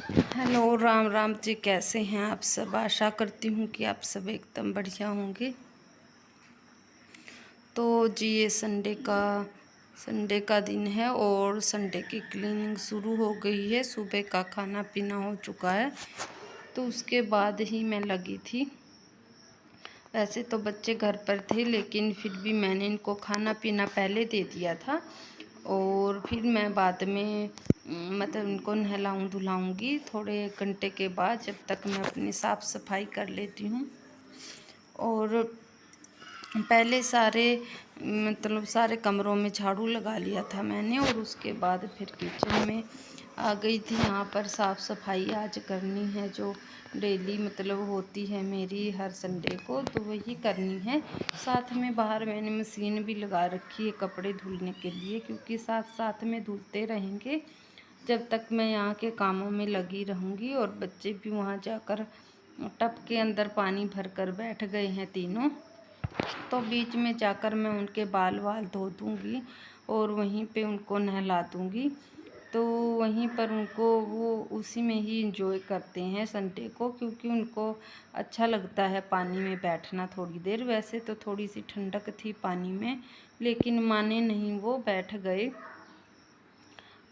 Hello, Ram Ram ji. कैसे हैं आप सब? आशा करती हूँ कि आप सब एकदम बढ़िया होंगे। तो जी, ये संडे का दिन है और संडे की क्लीनिंग शुरू हो गई है। सुबह का खाना पीना हो चुका है, तो उसके बाद ही मैं लगी थी। वैसे तो बच्चे घर पर थे, लेकिन फिर भी मैंने इनको खाना पीना पहले दे दिया था और फिर मैं बाद में मतलब इनको नहलाऊँ धुलाऊँगी थोड़े घंटे के बाद, जब तक मैं अपनी साफ़ सफाई कर लेती हूँ। और पहले सारे कमरों में झाड़ू लगा लिया था मैंने, और उसके बाद फिर किचन में आ गई थी। यहाँ पर साफ़ सफाई आज करनी है, जो डेली होती है मेरी हर संडे को, तो वही करनी है। साथ में बाहर मैंने मशीन भी लगा रखी है कपड़े धुलने के लिए, क्योंकि साथ साथ में धुलते रहेंगे जब तक मैं यहाँ के कामों में लगी रहूँगी। और बच्चे भी वहाँ जाकर टब के अंदर पानी भर कर बैठ गए हैं तीनों, तो बीच में जाकर मैं उनके बाल धो दूँगी और वहीं पे उनको नहला दूँगी। तो वहीं पर उनको वो उसी में ही इंजॉय करते हैं संडे को, क्योंकि उनको अच्छा लगता है पानी में बैठना थोड़ी देर। वैसे तो थोड़ी सी ठंडक थी पानी में, लेकिन माने नहीं, वो बैठ गए।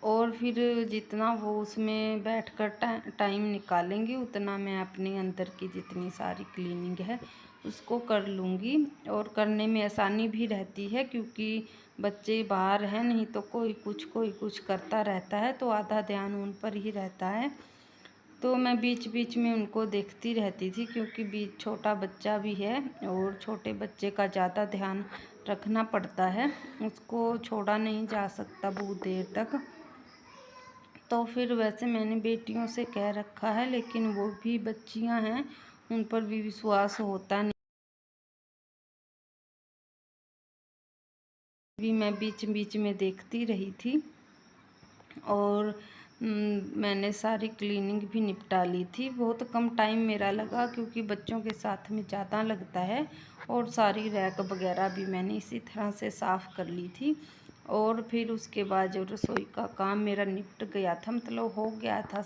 और फिर जितना वो उसमें बैठकर टाइम निकालेंगे, उतना मैं अपने अंदर की जितनी सारी क्लीनिंग है उसको कर लूँगी। और करने में आसानी भी रहती है, क्योंकि बच्चे बाहर हैं, नहीं तो कोई कुछ करता रहता है, तो आधा ध्यान उन पर ही रहता है। तो मैं बीच बीच में उनको देखती रहती थी, क्योंकि बीच छोटा बच्चा भी है और छोटे बच्चे का ज़्यादा ध्यान रखना पड़ता है, उसको छोड़ा नहीं जा सकता बहुत देर तक। तो फिर वैसे मैंने बेटियों से कह रखा है, लेकिन वो भी बच्चियां हैं, उन पर भी विश्वास होता नहीं। भी मैं बीच बीच में देखती रही थी और मैंने सारी क्लीनिंग भी निपटा ली थी। बहुत कम टाइम मेरा लगा, क्योंकि बच्चों के साथ में ज़्यादा लगता है। और सारी रैक वगैरह भी मैंने इसी तरह से साफ़ कर ली थी। और फिर उसके बाद जो रसोई का काम मेरा निपट गया था, हो गया था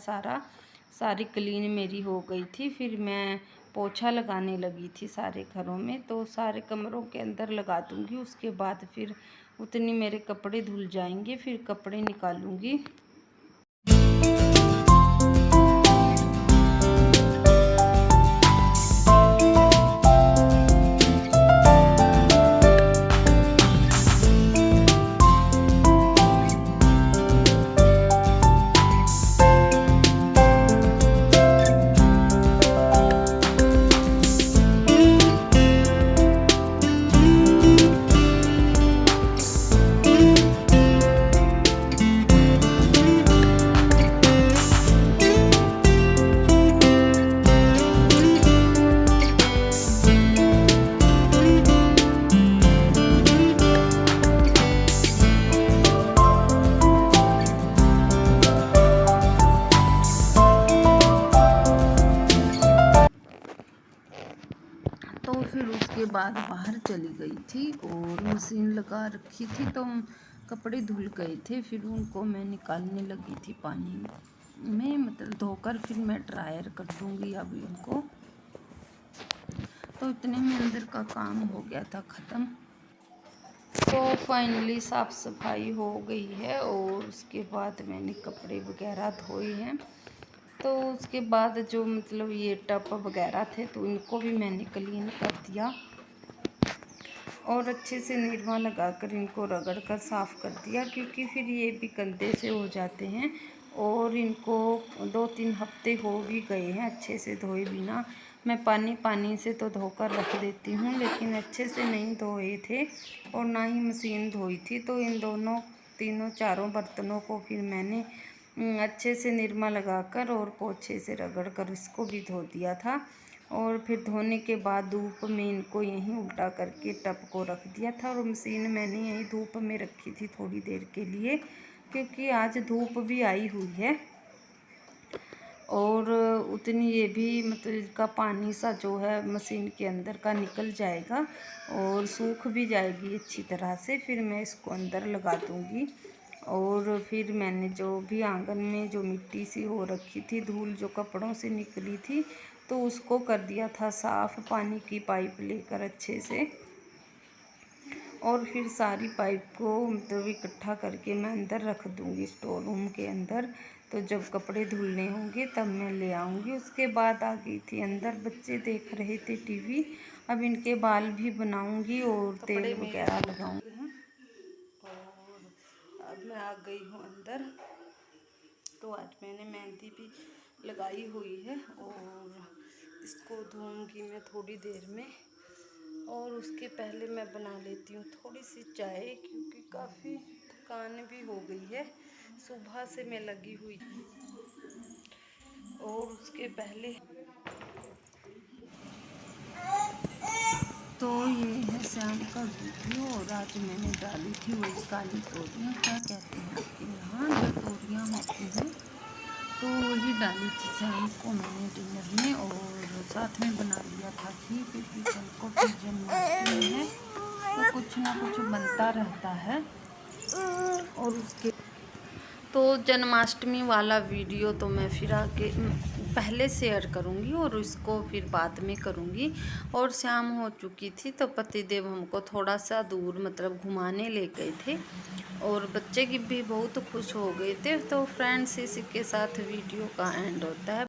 सारी क्लीन मेरी हो गई थी। फिर मैं पोछा लगाने लगी थी सारे घरों में, तो सारे कमरों के अंदर लगा दूँगी। उसके बाद फिर उतनी मेरे कपड़े धुल जाएंगे, फिर कपड़े निकालूँगी। तो फिर उसके बाद बाहर चली गई थी और मशीन लगा रखी थी, तो कपड़े धुल गए थे। फिर उनको मैं निकालने लगी थी पानी में, धोकर फिर मैं ड्रायर कर दूँगी अभी उनको। तो इतने में अंदर का काम हो गया था ख़त्म। तो फाइनली साफ़ सफाई हो गई है और उसके बाद मैंने कपड़े वगैरह धोए हैं। तो उसके बाद जो ये टब वगैरह थे, तो इनको भी मैंने क्लीन कर दिया और अच्छे से निरमा लगाकर इनको रगड़ कर साफ़ कर दिया, क्योंकि फिर ये भी गंदे से हो जाते हैं। और इनको 2-3 हफ्ते हो भी गए हैं अच्छे से धोए बिना। मैं पानी से तो धोकर रख देती हूँ, लेकिन अच्छे से नहीं धोए थे और ना ही मशीन धोई थी। तो इन तीनों चारों बर्तनों को फिर मैंने अच्छे से निरमा लगाकर और पोछे से रगड़ कर इसको भी धो दिया था। और फिर धोने के बाद धूप में इनको यहीं उल्टा करके टब को रख दिया था, और मशीन मैंने यहीं धूप में रखी थी थोड़ी देर के लिए, क्योंकि आज धूप भी आई हुई है। और उतनी ये भी इसका पानी सा जो है मशीन के अंदर का निकल जाएगा और सूख भी जाएगी अच्छी तरह से। फिर मैं इसको अंदर लगा दूँगी और फिर मैंने जो भी आंगन में जो मिट्टी सी हो रखी थी, धूल जो कपड़ों से निकली थी, तो उसको कर दिया था साफ़ पानी की पाइप लेकर अच्छे से। और फिर सारी पाइप को मतलब इकट्ठा करके मैं अंदर रख दूँगी स्टोर रूम के अंदर। तो जब कपड़े धुलने होंगे तब मैं ले आऊँगी। उसके बाद आ गई थी अंदर, बच्चे देख रहे थे टीवी। अब इनके बाल भी बनाऊँगी और तेल वगैरह लगाऊँगी। और अब मैं आ गई हूँ अंदर। तो आज मैंने मेहंदी भी लगाई हुई है और इसको धोऊंगी मैं थोड़ी देर में। और उसके पहले मैं बना लेती हूँ थोड़ी सी चाय, क्योंकि काफ़ी थकान भी हो गई है, सुबह से मैं लगी हुई। और उसके पहले तो ये है शाम का वीडियो। और आज मैंने डाली थी वही काली तोरियाँ, क्या कहते हैं आपके यहाँ, जो तोरियाँ होती हैं, तो वही डाली थी शाम को मैंने डिनर में। और साथ में बना लिया था घी, क्योंकि कल को फिर जन्माष्टमी है तो कुछ ना कुछ बनता रहता है। और उसके तो जन्माष्टमी वाला वीडियो तो मैं फिर आगे पहले शेयर करूंगी और इसको फिर बाद में करूंगी। और शाम हो चुकी थी तो पतिदेव हमको थोड़ा सा दूर मतलब घुमाने ले गए थे और बच्चे की भी बहुत खुश हो गए थे। तो फ्रेंड्स, इसी के साथ वीडियो का एंड होता है।